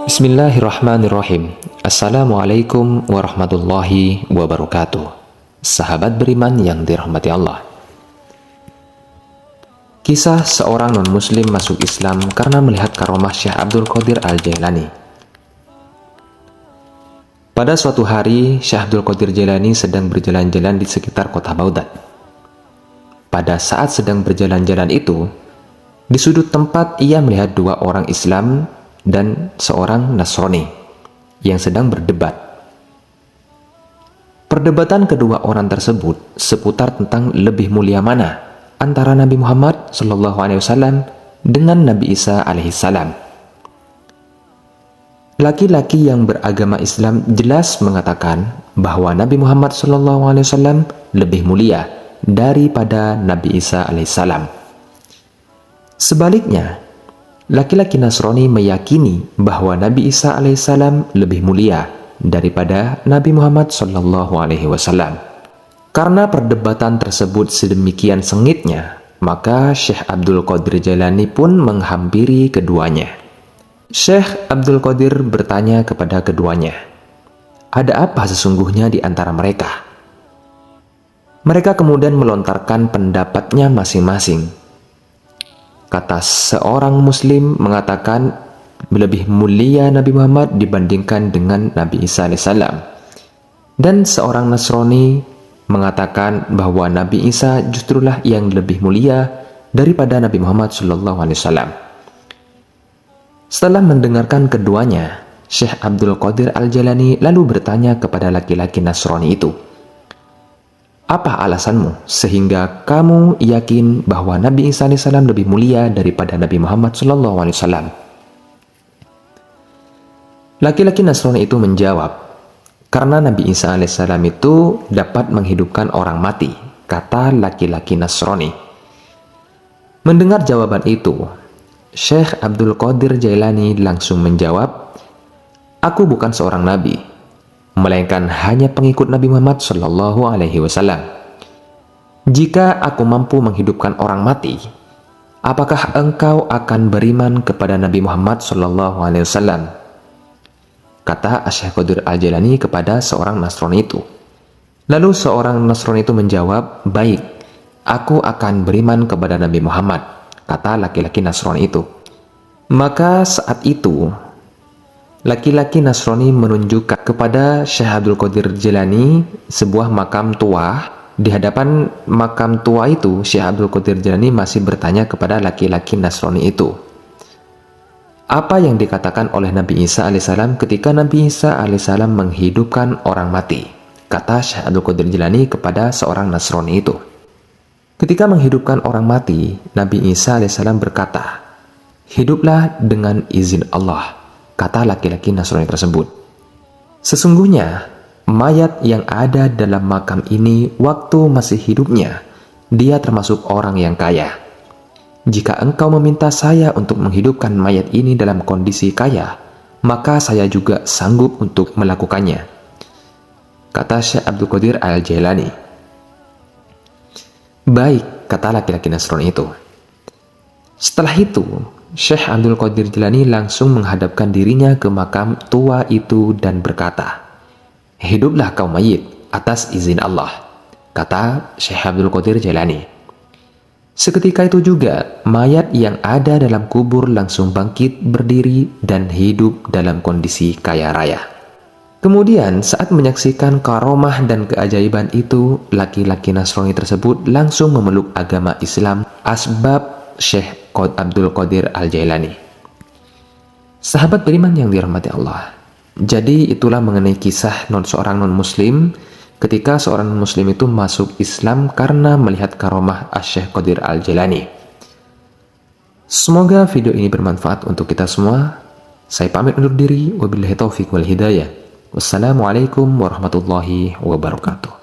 Bismillahirrahmanirrahim. Assalamualaikum warahmatullahi wabarakatuh. Sahabat beriman yang dirahmati Allah. Kisah seorang non-muslim masuk Islam karena melihat karomah Syekh Abdul Qadir Al-Jailani. Pada suatu hari, Syekh Abdul Qadir Jailani sedang berjalan-jalan di sekitar kota Baghdad. Pada saat sedang berjalan-jalan itu, di sudut tempat ia melihat dua orang Islam dan seorang Nasrani yang sedang berdebat. Perdebatan kedua orang tersebut seputar tentang lebih mulia mana antara Nabi Muhammad SAW dengan Nabi Isa alaihissalam. Laki-laki yang beragama Islam jelas mengatakan bahwa Nabi Muhammad SAW lebih mulia daripada Nabi Isa alaihissalam. Sebaliknya, laki-laki Nasrani meyakini bahwa Nabi Isa alaihissalam lebih mulia daripada Nabi Muhammad SAW. Karena perdebatan tersebut sedemikian sengitnya, maka Syekh Abdul Qadir Jailani pun menghampiri keduanya. Syekh Abdul Qadir bertanya kepada keduanya, "Ada apa sesungguhnya di antara mereka?" Mereka kemudian melontarkan pendapatnya masing-masing. Kata seorang muslim mengatakan lebih mulia Nabi Muhammad dibandingkan dengan Nabi Isa alaihissalam. Dan seorang Nasrani mengatakan bahwa Nabi Isa justrulah yang lebih mulia daripada Nabi Muhammad SAW. Setelah mendengarkan keduanya, Syekh Abdul Qadir Al-Jailani lalu bertanya kepada laki-laki Nasrani itu, "Apa alasanmu sehingga kamu yakin bahwa Nabi Isa AS lebih mulia daripada Nabi Muhammad SAW?" Laki-laki Nasrani itu menjawab, "Karena Nabi Isa AS itu dapat menghidupkan orang mati," kata laki-laki Nasrani. Mendengar jawaban itu, Syekh Abdul Qadir Jailani langsung menjawab, "Aku bukan seorang nabi, melainkan hanya pengikut Nabi Muhammad SAW. Jika aku mampu menghidupkan orang mati, apakah engkau akan beriman kepada Nabi Muhammad SAW?" Kata Syekh Qadir Al-Jailani kepada seorang Nasrani itu. Lalu seorang Nasrani itu menjawab, "Baik, aku akan beriman kepada Nabi Muhammad," kata laki-laki Nasrani itu. Maka saat itu, laki-laki Nasrani menunjukkan kepada Syekh Abdul Qadir Jailani sebuah makam tua. Di hadapan makam tua itu, Syekh Abdul Qadir Jailani masih bertanya kepada laki-laki Nasrani itu, "Apa yang dikatakan oleh Nabi Isa alaihissalam ketika Nabi Isa alaihissalam menghidupkan orang mati?" Kata Syekh Abdul Qadir Jailani kepada seorang Nasrani itu. "Ketika menghidupkan orang mati, Nabi Isa alaihissalam berkata, 'Hiduplah dengan izin Allah,' kata laki-laki Nasrani tersebut. Sesungguhnya, mayat yang ada dalam makam ini waktu masih hidupnya, dia termasuk orang yang kaya. Jika engkau meminta saya untuk menghidupkan mayat ini dalam kondisi kaya, maka saya juga sanggup untuk melakukannya," kata Syekh Abdul Qadir Al-Jailani. "Baik," kata laki-laki Nasrani itu. Setelah itu, Syekh Abdul Qadir Jailani langsung menghadapkan dirinya ke makam tua itu dan berkata, "Hiduplah kau mayit atas izin Allah," kata Syekh Abdul Qadir Jailani. Seketika itu juga, mayat yang ada dalam kubur langsung bangkit berdiri dan hidup dalam kondisi kaya raya. Kemudian saat menyaksikan karomah dan keajaiban itu, laki-laki Nasrani tersebut langsung memeluk agama Islam asbab Syekh Abdul Qadir Al-Jailani. Sahabat beriman yang dirahmati Allah, jadi itulah mengenai kisah seorang non-muslim ketika seorang muslim itu masuk Islam karena melihat karomah Syekh Qadir Al-Jailani. Semoga video ini bermanfaat untuk kita semua. Saya pamit undur diri. Wabillahi taufiq wal hidayah. Wassalamualaikum warahmatullahi wabarakatuh.